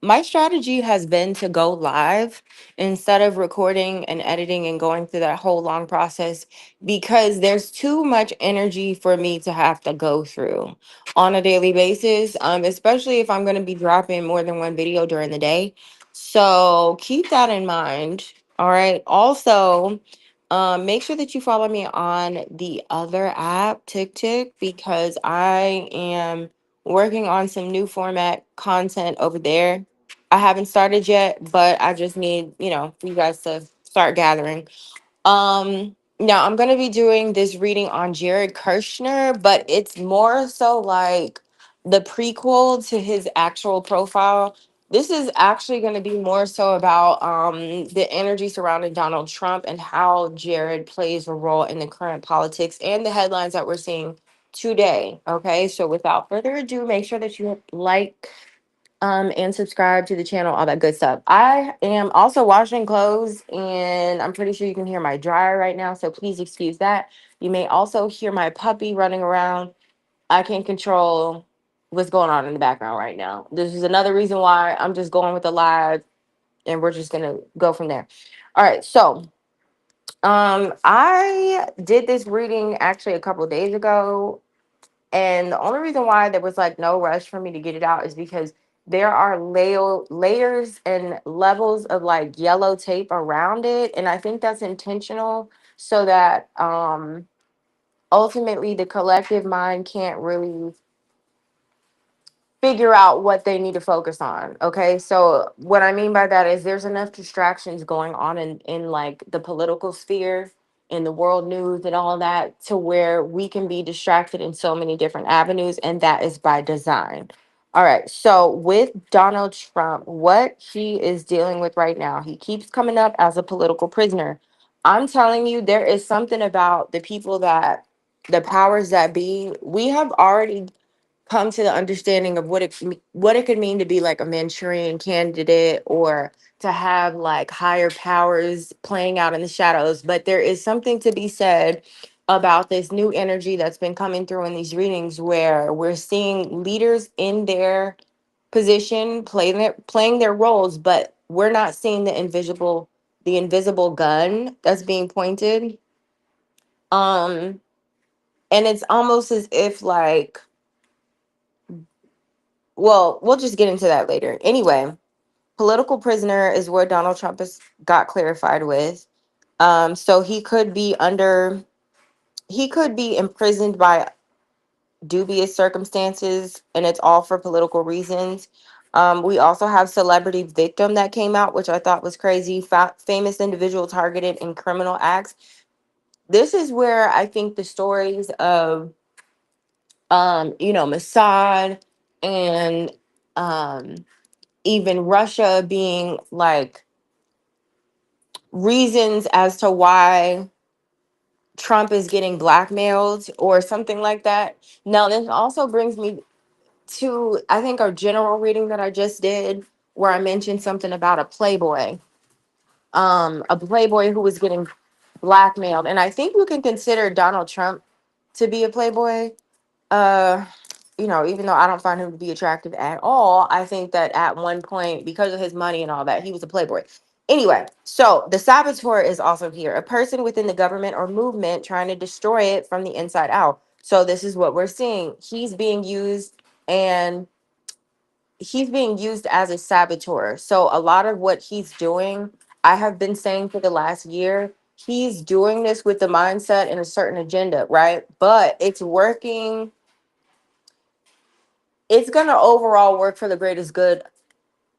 my strategy has been to go live instead of recording and editing and going through that whole long process because there's too much energy for me to have to go through on a daily basis, especially if I'm going to be dropping more than one video during the day. So keep that in mind. All right. Also, make sure that you follow me on the other app, TikTok, because I am working on some new format content over there. I haven't started yet, but I just need, for you guys to start gathering. Now I'm gonna be doing this reading on Jared Kirshner, but it's more so like the prequel to his actual profile. This is actually going to be more so about the energy surrounding Donald Trump and how Jared plays a role in the current politics and the headlines that we're seeing today. Okay, so without further ado, make sure that you like and subscribe to the channel, all that good stuff. I am also washing clothes, and I'm pretty sure you can hear my dryer right now, so please excuse that. You may also hear my puppy running around. I can't control what's going on in the background right now. This is another reason why I'm just going with the live, and we're just gonna go from there. All right, so I did this reading actually a couple of days ago, and the only reason why there was like no rush for me to get it out is because there are layers and levels of like yellow tape around it. And I think that's intentional so that ultimately the collective mind can't really figure out what they need to focus on. Okay. So what I mean by that is there's enough distractions going on in like the political sphere, in the world news and all that, to where we can be distracted in so many different avenues, and that is by design. All right. So with Donald Trump, what he is dealing with right now, he keeps coming up as a political prisoner. I'm telling you, there is something about the people that the powers that be, we have already come to the understanding of what it could mean to be like a Manchurian candidate, or to have like higher powers playing out in the shadows. But there is something to be said about this new energy that's been coming through in these readings, where we're seeing leaders in their position playing their roles, but we're not seeing the invisible gun that's being pointed. Um, and it's almost as if like, well, we'll just get into that later. Anyway, political prisoner is where Donald Trump has got clarified with. So he could be imprisoned by dubious circumstances, and it's all for political reasons. We also have celebrity victim that came out, which I thought was crazy. Famous individual targeted in criminal acts. This is where I think the stories of Mossad and um even Russia being like reasons as to why Trump is getting blackmailed or something like that. Now, this also brings me to, I think, our general reading that I just did, where I mentioned something about a playboy who was getting blackmailed. And I think we can consider Donald Trump to be a playboy. Uh, even though I don't find him to be attractive at all, I think that at one point, because of his money and all that, he was a playboy. Anyway, so the saboteur is also here, a person within the government or movement trying to destroy it from the inside out. So this is what we're seeing. And he's being used as a saboteur. So a lot of what he's doing, I have been saying for the last year, he's doing this with the mindset and a certain agenda, right? But it's working. It's going to overall work for the greatest good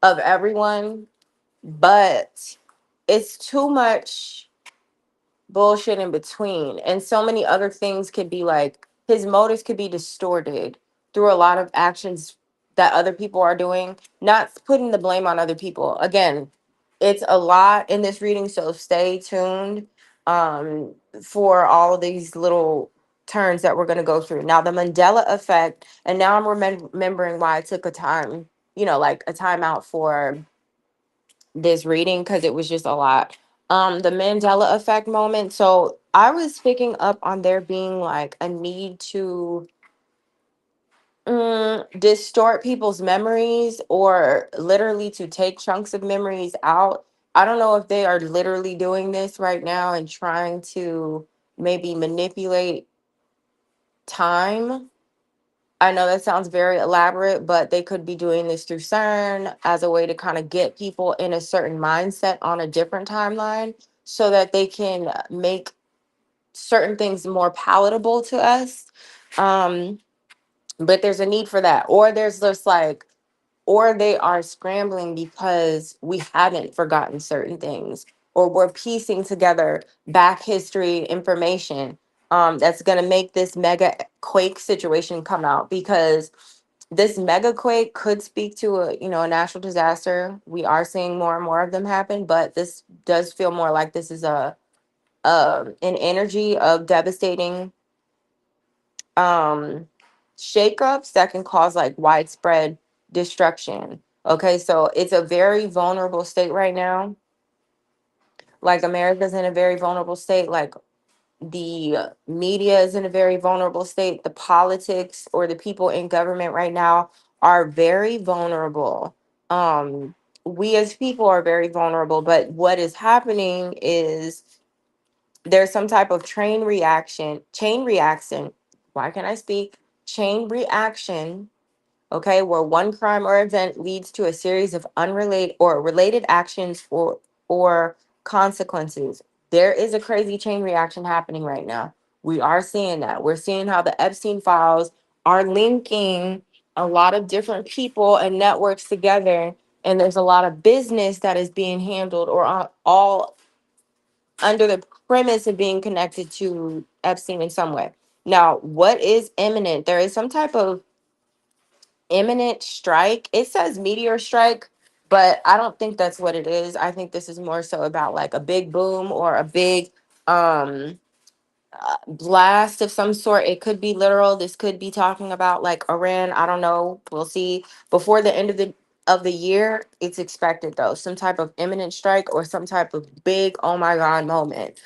of everyone, but it's too much bullshit in between. And so many other things could be like, his motives could be distorted through a lot of actions that other people are doing, not putting the blame on other people. Again, it's a lot in this reading, so stay tuned for all of these little turns that we're going to go through. Now, the Mandela effect, and now I'm remembering why I took a time, like a time out for this reading, because it was just a lot. The Mandela effect moment. So I was picking up on there being like a need to Distort people's memories or literally to take chunks of memories out. I don't know if they are literally doing this right now and trying to maybe manipulate time. I know that sounds very elaborate, but they could be doing this through CERN as a way to kind of get people in a certain mindset on a different timeline so that they can make certain things more palatable to us. Um, but there's a need for that. Or there's just like, or they are scrambling because we haven't forgotten certain things, or we're piecing together back history information that's going to make this mega quake situation come out, because this mega quake could speak to a, you know, a natural disaster. We are seeing more and more of them happen, but this does feel more like this is an energy of devastating um shakeups that can cause like widespread destruction. Okay, so it's a very vulnerable state right now. Like America's in a very vulnerable state. Like the media is in a very vulnerable state. The politics or the people in government right now are very vulnerable. We as people are very vulnerable, but what is happening is there's some type of chain reaction. Why can I speak? Chain reaction, okay, where one crime or event leads to a series of unrelated or related actions or consequences. There is a crazy chain reaction happening right now. We are seeing that. We're seeing how the Epstein files are linking a lot of different people and networks together, and there's a lot of business that is being handled or all under the premise of being connected to Epstein in some way. Now, what is imminent? There is some type of imminent strike. It says meteor strike, but I don't think that's what it is. I think this is more so about like a big boom or a big um blast of some sort. It could be literal. This could be talking about like Iran. I don't know. We'll see. Before the end of the year, it's expected though. Some type of imminent strike or some type of big oh my god moment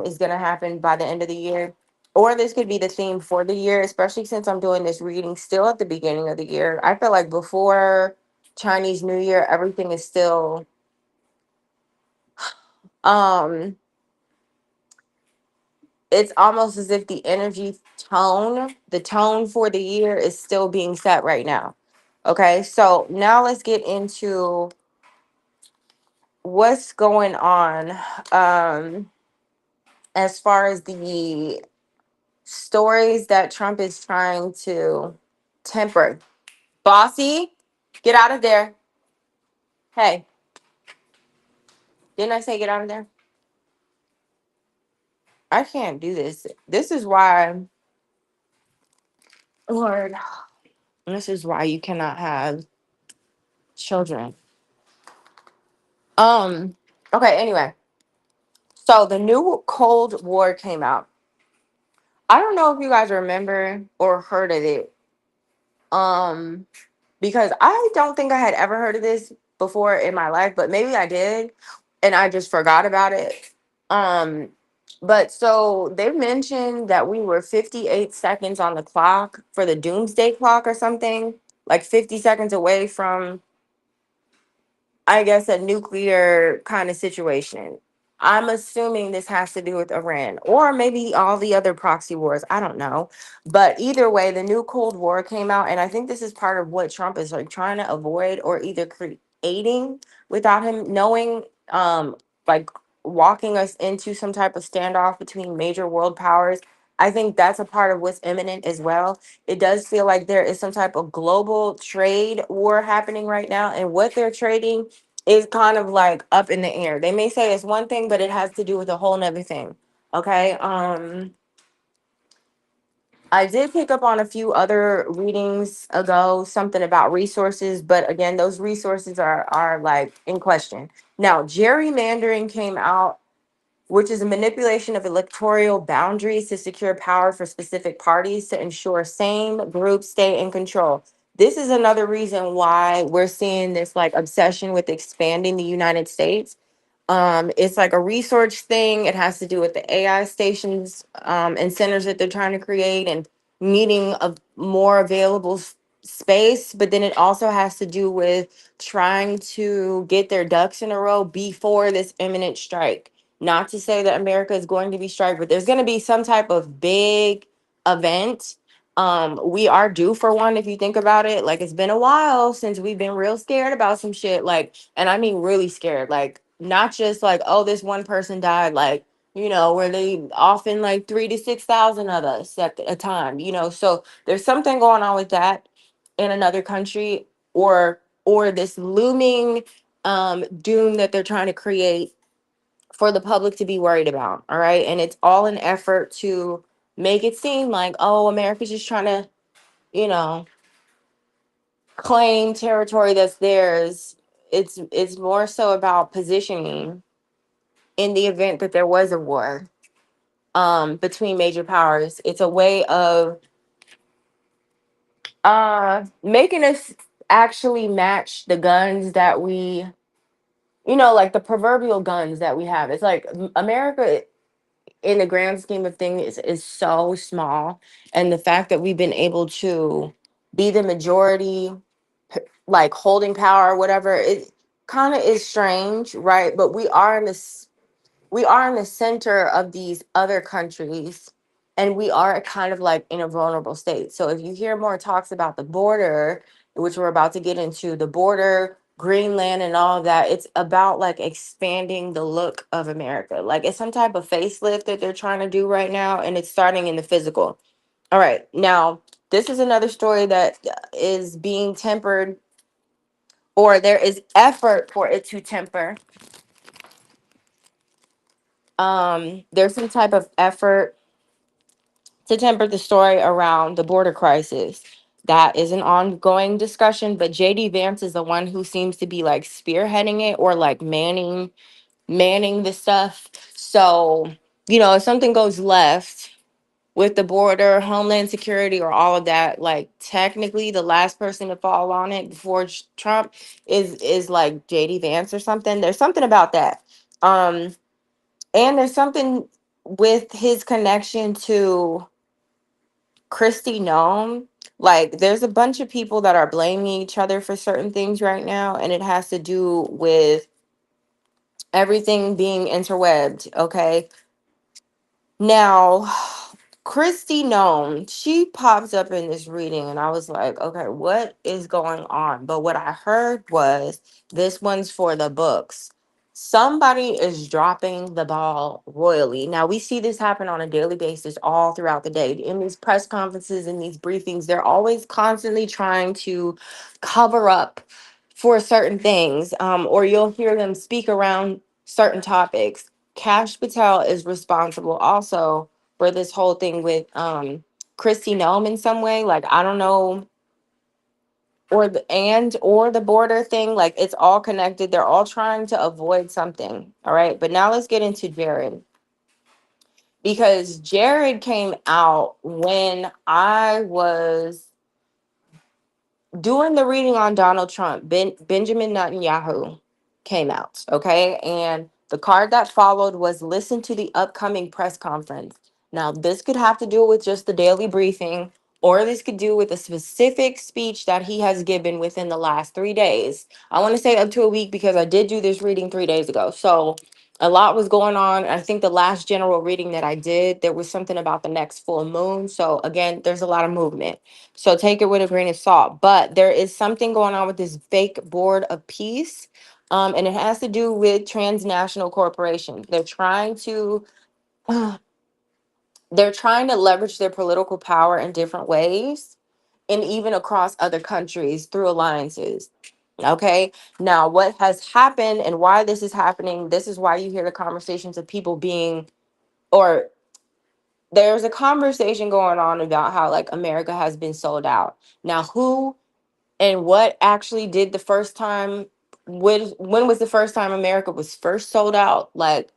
is gonna happen by the end of the year. Or this could be the theme for the year, especially since I'm doing this reading still at the beginning of the year. I feel like before Chinese New Year, everything is still um it's almost as if the energy tone, the tone for the year is still being set right now. Okay, so now let's get into what's going on as far as the stories that Trump is trying to temper. Bossy, get out of there. Hey, didn't I say get out of there? I can't do this. This is why, Lord, this is why you cannot have children. Um, okay, anyway. So the new Cold War came out. I don't know if you guys remember or heard of it. Um, because I don't think I had ever heard of this before in my life, but maybe I did and I just forgot about it. Um, but so they mentioned that we were 58 seconds on the clock for the doomsday clock or something, like 50 seconds away from, I guess, a nuclear kind of situation. I'm assuming this has to do with Iran or maybe all the other proxy wars. I don't know. But either way, the new Cold War came out. And I think this is part of what Trump is like trying to avoid or either creating without him knowing, like walking us into some type of standoff between major world powers. I think that's a part of what's imminent as well. It does feel like there is some type of global trade war happening right now. And what they're trading is kind of like up in the air. They may say it's one thing, but it has to do with a whole nother thing. Okay. I did pick up on a few other readings ago, something about resources, but again, those resources are like in question. Now, gerrymandering came out, which is a manipulation of electoral boundaries to secure power for specific parties to ensure same groups stay in control. This is another reason why we're seeing this like obsession with expanding the United States. It's like a research thing. It has to do with the AI stations and centers that they're trying to create and needing a more available space, but then it also has to do with trying to get their ducks in a row before this imminent strike. Not to say that America is going to be strike, but there's going to be some type of big event. We are due for one if you think about it. Like it's been a while since we've been real scared about some shit. Like, and I mean really scared. Like not just like, oh, this one person died. Like where they often like 3 to 6 thousand of us at a time, So there's something going on with that in another country, or this looming doom that they're trying to create for the public to be worried about. All right. And it's all an effort to make it seem like, oh, America's just trying to, you know, claim territory that's theirs. It's more so about positioning in the event that there was a war between major powers. It's a way of making us actually match the guns that we, like the proverbial guns that we have. It's like America in the grand scheme of things is so small, and the fact that we've been able to be the majority, like holding power, whatever, it kind of is strange, right? But we are in the center of these other countries, and we are kind of like in a vulnerable state. So if you hear more talks about the border, which we're about to get into, the border, Greenland and all of that, it's about like expanding the look of America. Like it's some type of facelift that they're trying to do right now, and it's starting in the physical. All right, now this is another story that is being tempered, or there is effort for it to temper. There's some type of effort to temper the story around the border crisis. That is an ongoing discussion, but JD Vance is the one who seems to be like spearheading it, or like manning the stuff. So, if something goes left with the border, homeland security, or all of that, like technically the last person to fall on it before Trump is like JD Vance or something. There's something about that. Um and there's something with his connection to Christy Nome. Like, there's a bunch of people that are blaming each other for certain things right now, and it has to do with everything being interwebbed. Okay. Now, Christy Nome, she pops up in this reading, and I was like, okay, what is going on? But what I heard was this one's for the books. Somebody is dropping the ball royally. Now, we see this happen on a daily basis all throughout the day. In these press conferences and these briefings, they're always constantly trying to cover up for certain things, or you'll hear them speak around certain topics. Cash Patel is responsible also for this whole thing with Christy Nome in some way. Like I don't know, or the border thing. Like it's all connected. They're all trying to avoid something. All right. But now let's get into Jared. Because Jared came out when I was doing the reading on Donald Trump. Benjamin Netanyahu came out, okay? And the card that followed was listen to the upcoming press conference. Now, this could have to do with just the daily briefing, or this could do with a specific speech that he has given within the last 3 days. I want to say up to a week because I did do this reading 3 days ago. So a lot was going on. I think the last general reading that I did, there was something about the next full moon. So again, there's a lot of movement. So take it with a grain of salt. But there is something going on with this fake board of peace. And it has to do with transnational corporations. They're trying to leverage their political power in different ways, and even across other countries through alliances. Okay. Now, what has happened and why this is happening, this is why you hear the conversations of people being, or there's a conversation going on about how like America has been sold out. Now, who and what actually did the first time, when was the first time America was first sold out, like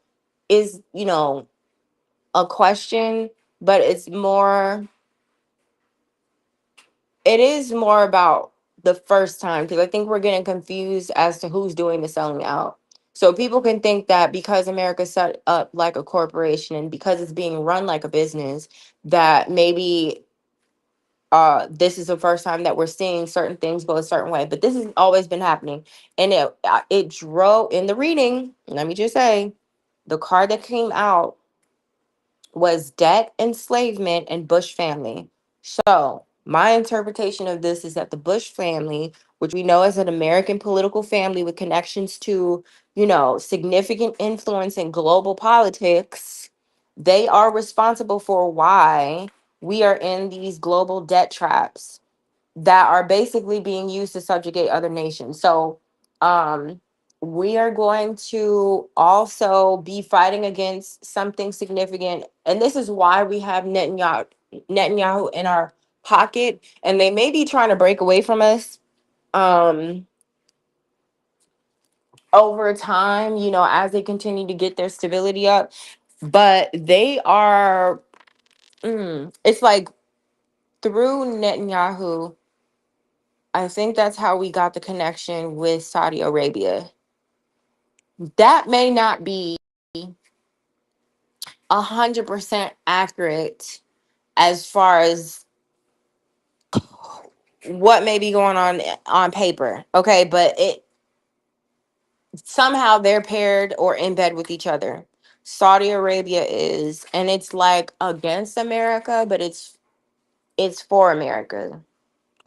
is a question, but it is more about the first time, because I think we're getting confused as to who's doing the selling out. So people can think that because America's set up like a corporation and because it's being run like a business, that maybe this is the first time that we're seeing certain things go a certain way, but this has always been happening. And it drove in the reading. Let me just say, the card that came out was debt, enslavement, and Bush family. So, my interpretation of this is that the Bush family, which we know as an American political family with connections to, significant influence in global politics, they are responsible for why we are in these global debt traps that are basically being used to subjugate other nations. So, um, we are going to also be fighting against something significant, and this is why we have Netanyahu in our pocket, and they may be trying to break away from us um, over time. As they continue to get their stability up, but they are. It's like through Netanyahu. I think that's how we got the connection with Saudi Arabia. That may not be 100% accurate as far as what may be going on paper. Okay, but it somehow they're paired or in bed with each other. Saudi Arabia is, and it's like against America, but it's for America.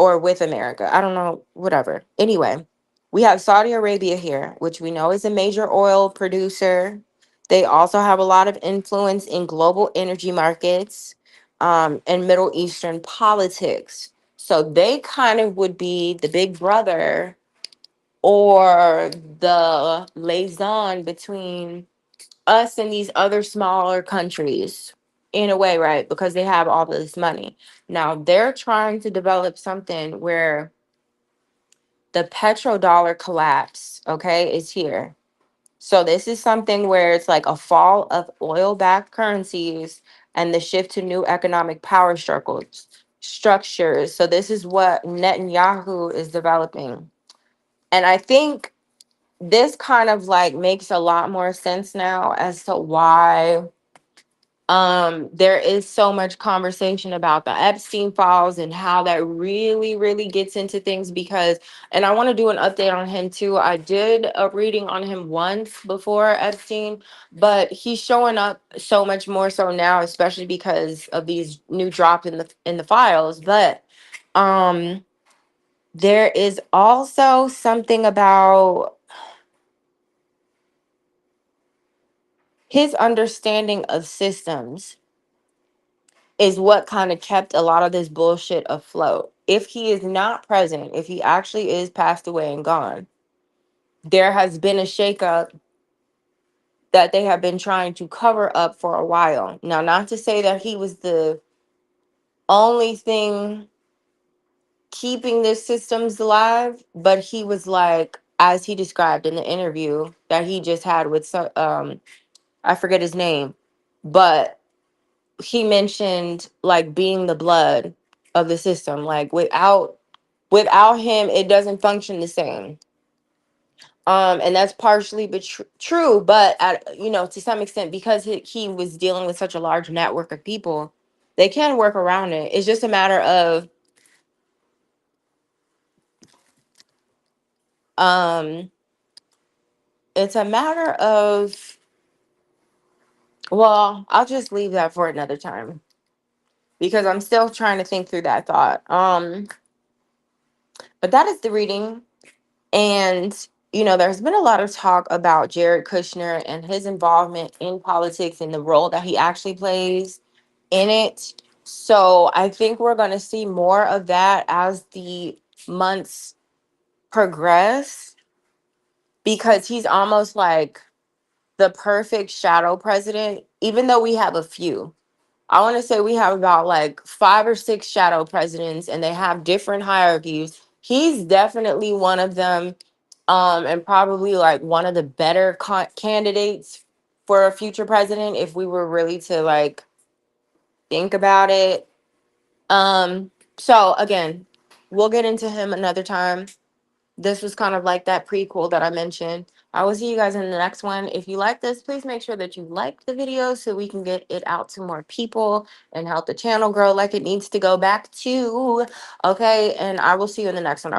Or with America. I don't know, whatever. Anyway, we have Saudi Arabia here, which we know is a major oil producer. They also have a lot of influence in global energy markets and Middle Eastern politics. So they kind of would be the big brother or the liaison between us and these other smaller countries in a way, right? Because they have all this money. Now they're trying to develop something where the petrodollar collapse, okay, is here. So this is something where it's like a fall of oil-backed currencies and the shift to new economic power structures. So this is what Netanyahu is developing. And I think this kind of like makes a lot more sense now as to why there is so much conversation about the Epstein files and how that really gets into things because, and I want to do an update on him too. I did a reading on him once before Epstein, but he's showing up so much more so now, especially because of these new drops in the files. But um there is also something about his understanding of systems is what kind of kept a lot of this bullshit afloat. If he is not present, if he actually is passed away and gone, there has been a shakeup that they have been trying to cover up for a while. Now, not to say that he was the only thing keeping this systems alive, but he was like, as he described in the interview that he just had with I forget his name, but he mentioned like being the blood of the system. Like without him, it doesn't function the same. And that's partially but true, but to some extent, because he was dealing with such a large network of people, they can work around it. It's just a matter of um, it's a matter of well, I'll just leave that for another time because I'm still trying to think through that thought. But that is the reading. And, there's been a lot of talk about Jared Kushner and his involvement in politics and the role that he actually plays in it. So I think we're going to see more of that as the months progress because he's almost like the perfect shadow president, even though we have a few. I want to say we have about like 5 or 6 shadow presidents and they have different hierarchies. He's definitely one of them, and probably like one of the better candidates for a future president if we were really to like think about it. So again, we'll get into him another time. This was kind of like that prequel that I mentioned. I will see you guys in the next one. If you like this, please make sure that you like the video so we can get it out to more people and help the channel grow like it needs to go back to. Okay, and I will see you in the next one. All right.